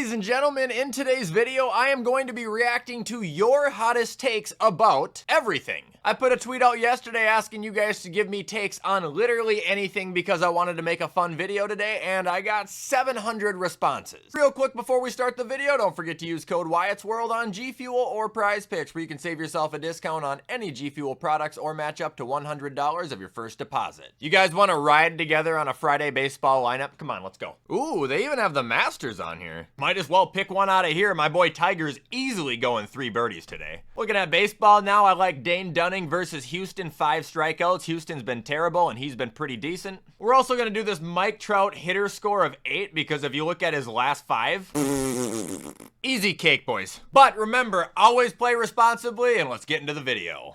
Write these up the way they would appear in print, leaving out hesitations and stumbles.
Ladies and gentlemen, in today's video, I am going to be reacting to your hottest takes about everything. I put a tweet out yesterday asking you guys to give me takes on literally anything because I wanted to make a fun video today, and I got 700 responses. Real quick before we start the video, don't forget to use code WyattzWorld on G Fuel or Prize Picks, where you can save yourself a discount on any G Fuel products or match up to $100 of your first deposit. You guys want to ride together on a Friday baseball lineup? Come on, let's go. Ooh, they even have the Masters on here. Might as well pick one out of here. My boy Tiger's easily going 3 birdies today. Looking at baseball now, I like Dane Dunning versus Houston, 5 strikeouts. Houston's been terrible and he's been pretty decent. We're also gonna do this Mike Trout hitter score of 8 because if you look at his last 5, easy cake, boys. But remember, always play responsibly, and let's get into the video.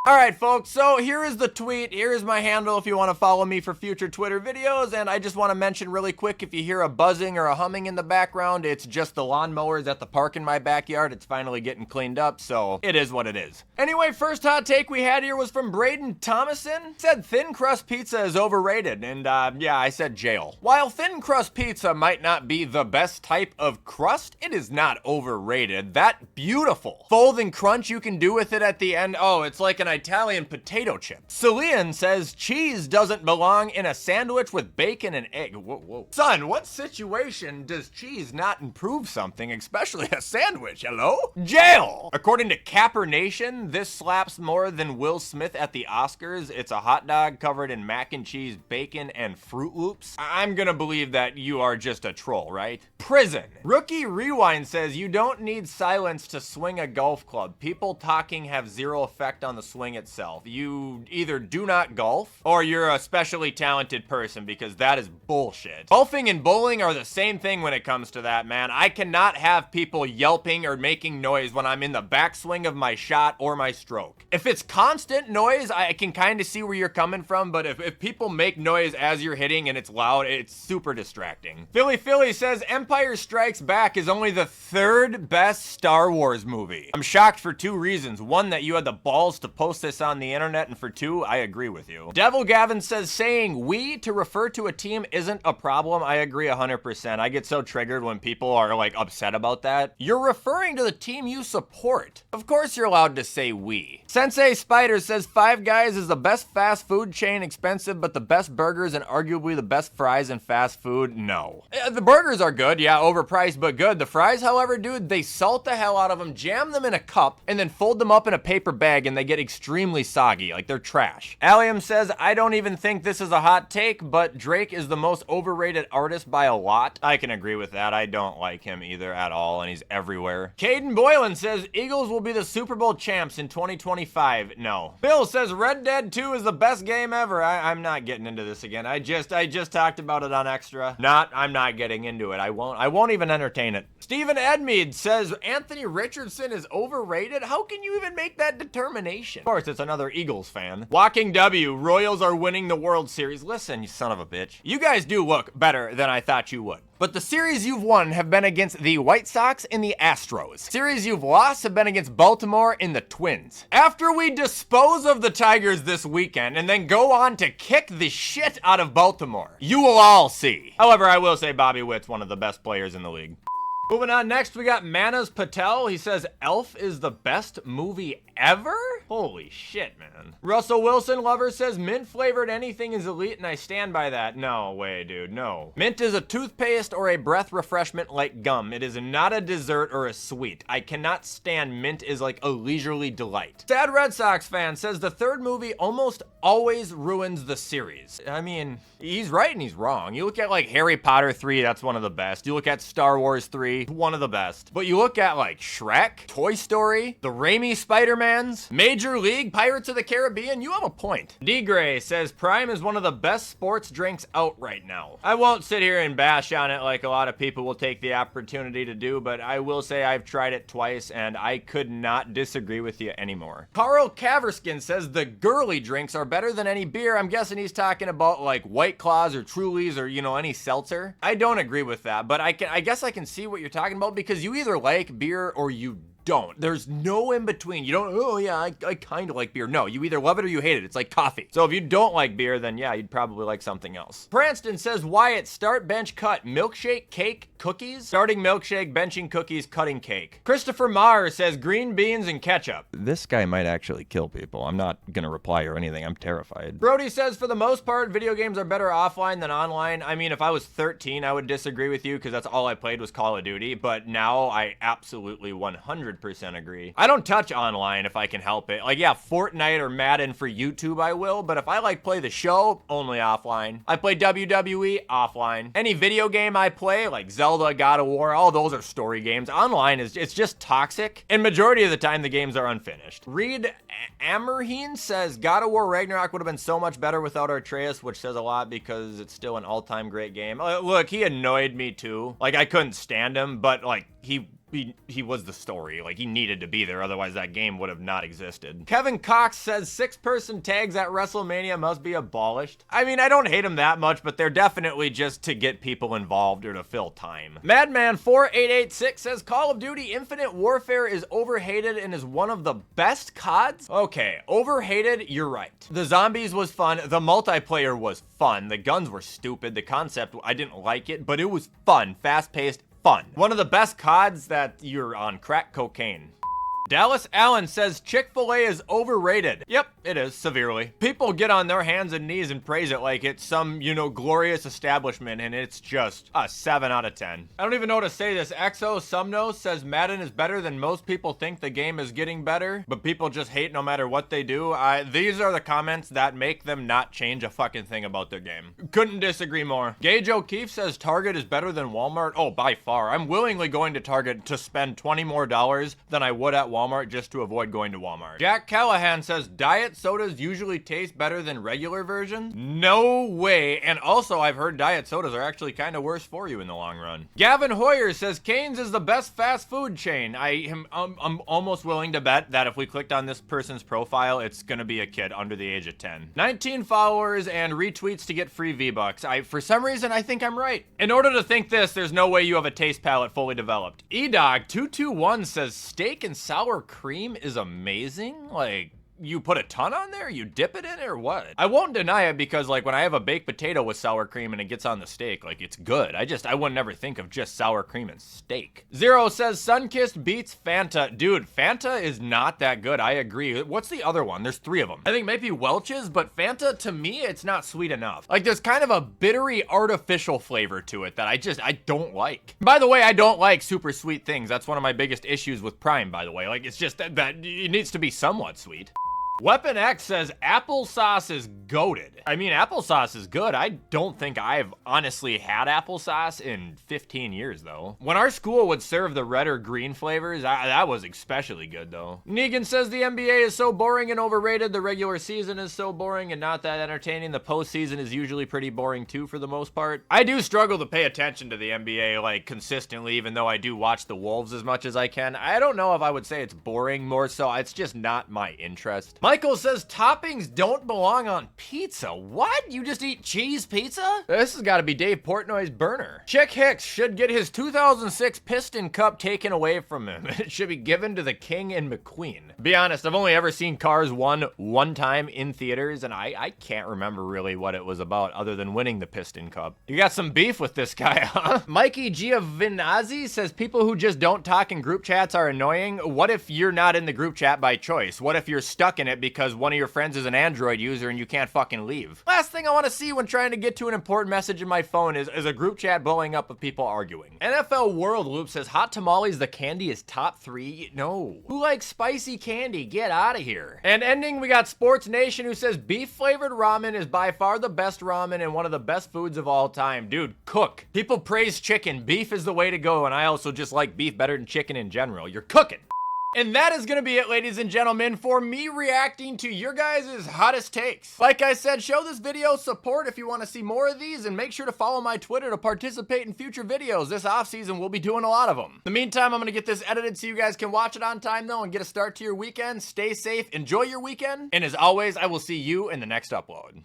Alright folks, so here is the tweet, here is my handle if you want to follow me for future Twitter videos, and I just want to mention really quick, if you hear a buzzing or a humming in the background, it's just the lawnmowers at the park in my backyard. It's finally getting cleaned up, so it is what it is. Anyway, first hot take we had here was from Braden Thomason. Said thin crust pizza is overrated, and yeah, I said jail. While thin crust pizza might not be the best type of crust, it is not overrated. That beautiful fold and crunch you can do with it at the end, oh, it's like an Italian potato chip. Celine says cheese doesn't belong in a sandwich with bacon and egg. Whoa. Son, what situation does cheese not improve something, especially a sandwich? Hello? Jail! According to Capper Nation, this slaps more than Will Smith at the Oscars. It's a hot dog covered in mac and cheese, bacon, and Fruit Loops. I'm gonna believe that you are just a troll, right? Prison. Rookie Rewind says you don't need silence to swing a golf club. People talking have zero effect on the swing itself. You either do not golf or you're a specially talented person, because that is bullshit. Golfing and bowling are the same thing when it comes to that, man. I cannot have people yelping or making noise when I'm in the backswing of my shot or my stroke. If it's constant noise, I can kind of see where you're coming from, but if people make noise as you're hitting and it's loud, it's super distracting. Philly says Empire Strikes Back is only the 3rd best Star Wars movie. I'm shocked for 2 reasons. One, that you had the balls to post this on the internet, and for 2, I agree with you. Devil Gavin says saying we to refer to a team isn't a problem. I agree 100%. I get so triggered when people are like upset about that. You're referring to the team you support. Of course you're allowed to say we. Sensei Spider says Five Guys is the best fast food chain, expensive, but the best burgers and arguably the best fries in fast food. No. The burgers are good, yeah, overpriced but good. The fries, however, dude, they salt the hell out of them, jam them in a cup, and then fold them up in a paper bag, and they get extremely soggy, like they're trash. Allium says, I don't even think this is a hot take, but Drake is the most overrated artist by a lot. I can agree with that. I don't like him either at all, and he's everywhere. Caden Boylan says Eagles will be the Super Bowl champs in 2025. No. Bill says Red Dead 2 is the best game ever. I'm not getting into this again. I just talked about it on Extra. I'm not getting into it. I won't even entertain it. Stephen Edmead says Anthony Richardson is overrated. How can you even make that determination? Of course, it's another Eagles fan. Walking W, Royals are winning the World Series. Listen, you son of a bitch. You guys do look better than I thought you would. But the series you've won have been against the White Sox and the Astros. Series you've lost have been against Baltimore and the Twins. After we dispose of the Tigers this weekend and then go on to kick the shit out of Baltimore, you will all see. However, I will say Bobby Witt's one of the best players in the league. Moving on, next we got Manas Patel. He says Elf is the best movie ever? Holy shit, man. Russell Wilson Lover says mint flavored anything is elite, and I stand by that. No way, dude, no. Mint is a toothpaste or a breath refreshment like gum. It is not a dessert or a sweet. I cannot stand mint is like a leisurely delight. Sad Red Sox fan says the 3rd movie almost always ruins the series. I mean, he's right and he's wrong. You look at like Harry Potter 3, that's one of the best. You look at Star Wars 3, one of the best. But you look at like Shrek, Toy Story, the Raimi Spider-Mans, Major Major League Pirates of the Caribbean, you have a point. D. Gray says Prime is one of the best sports drinks out right now. I won't sit here and bash on it like a lot of people will take the opportunity to do, but I will say I've tried it twice and I could not disagree with you anymore. Carl Caverskin says the girly drinks are better than any beer. I'm guessing he's talking about like White Claws or Trulies or, you know, any seltzer. I don't agree with that, but I guess I can see what you're talking about, because you either like beer or you don't. There's no in between. You don't, oh yeah, I kind of like beer. No, you either love it or you hate it. It's like coffee. So if you don't like beer, then yeah, you'd probably like something else. Pranston says, Wyatt, start, bench, cut, milkshake, cake, cookies? Starting milkshake, benching cookies, cutting cake. Christopher Maher says green beans and ketchup. This guy might actually kill people. I'm not gonna reply or anything. I'm terrified. Brody says, for the most part, video games are better offline than online. I mean, if I was 13, I would disagree with you because that's all I played was Call of Duty, but now I absolutely 100% agree. I don't touch online if I can help it. Like, yeah, Fortnite or Madden for YouTube I will, but if I like play the show, only offline. I play WWE, offline. Any video game I play, like Zelda, God of War, all those are story games. Online it's just toxic, and majority of the time the games are unfinished. Reed Amerheen says God of War Ragnarok would have been so much better without Atreus, which says a lot because it's still an all-time great game. Look, he annoyed me too. Like, I couldn't stand him, but like he was the story. Like, he needed to be there, otherwise that game would have not existed. Kevin Cox says 6-person tags at WrestleMania must be abolished. I mean, I don't hate them that much, but they're definitely just to get people involved or to fill time. Madman4886 says Call of Duty Infinite Warfare is overhated and is one of the best CODs? Okay, overhated, you're right. The zombies was fun, the multiplayer was fun, the guns were stupid, the concept, I didn't like it, but it was fun, fast-paced, fun. One of the best CODs that you're on crack cocaine. Dallas Allen says Chick-fil-A is overrated. Yep, it is, severely. People get on their hands and knees and praise it like it's some, you know, glorious establishment, and it's just a 7 out of 10. I don't even know how to say this. Exo Sumno says Madden is better than most people think the game is getting better, but people just hate no matter what they do. These are the comments that make them not change a fucking thing about their game. Couldn't disagree more. Gage O'Keefe says Target is better than Walmart. Oh, by far. I'm willingly going to Target to spend $20 more than I would at Walmart just to avoid going to Walmart. Jack Callahan says diet sodas usually taste better than regular versions. No way. And also, I've heard diet sodas are actually kind of worse for you in the long run. Gavin Hoyer says Cane's is the best fast food chain. I'm almost willing to bet that if we clicked on this person's profile, it's gonna be a kid under the age of 10. 19 followers and retweets to get free V-Bucks. For some reason, I think I'm right. In order to think this, there's no way you have a taste palette fully developed. Edog221 says steak and sour cream is amazing. Like, you put a ton on there? You dip it in it or what? I won't deny it because, like, when I have a baked potato with sour cream and it gets on the steak, like, it's good. I wouldn't ever think of just sour cream and steak. Zero says Sunkist beats Fanta. Dude, Fanta is not that good. I agree. What's the other one? There's 3 of them. I think maybe Welch's, but Fanta, to me, it's not sweet enough. Like, there's kind of a bittery, artificial flavor to it that I don't like. By the way, I don't like super sweet things. That's one of my biggest issues with Prime, by the way. Like, it's just that it needs to be somewhat sweet. Weapon X says applesauce is goated. I mean, applesauce is good. I don't think I've honestly had applesauce in 15 years, though. When our school would serve the red or green flavors, that was especially good, though. Negan says the NBA is so boring and overrated. The regular season is so boring and not that entertaining. The postseason is usually pretty boring, too, for the most part. I do struggle to pay attention to the NBA, like, consistently, even though I do watch the Wolves as much as I can. I don't know if I would say it's boring, more so it's just not my interest. Michael says toppings don't belong on pizza. What? You just eat cheese pizza? This has got to be Dave Portnoy's burner. Chick Hicks should get his 2006 Piston Cup taken away from him. It should be given to the King and McQueen. Be honest, I've only ever seen Cars 1 one time in theaters, and I can't remember really what it was about other than winning the Piston Cup. You got some beef with this guy, huh? Mikey Giovinazzi says people who just don't talk in group chats are annoying. What if you're not in the group chat by choice? What if you're stuck in it because one of your friends is an Android user and you can't fucking leave? Last thing I want to see when trying to get to an important message in my phone is a group chat blowing up of people arguing. NFL World Loop says hot tamales the candy is top 3. No. Who likes spicy candy? Get out of here. And ending, we got Sports Nation who says beef flavored ramen is by far the best ramen and one of the best foods of all time. Dude, cook. People praise chicken. Beef is the way to go, and I also just like beef better than chicken in general. You're cooking. And that is gonna be it, ladies and gentlemen, for me reacting to your guys' hottest takes. Like I said, show this video support if you want to see more of these, and make sure to follow my Twitter to participate in future videos. This offseason, we'll be doing a lot of them. In the meantime, I'm gonna get this edited so you guys can watch it on time, though, and get a start to your weekend. Stay safe, enjoy your weekend, and as always, I will see you in the next upload.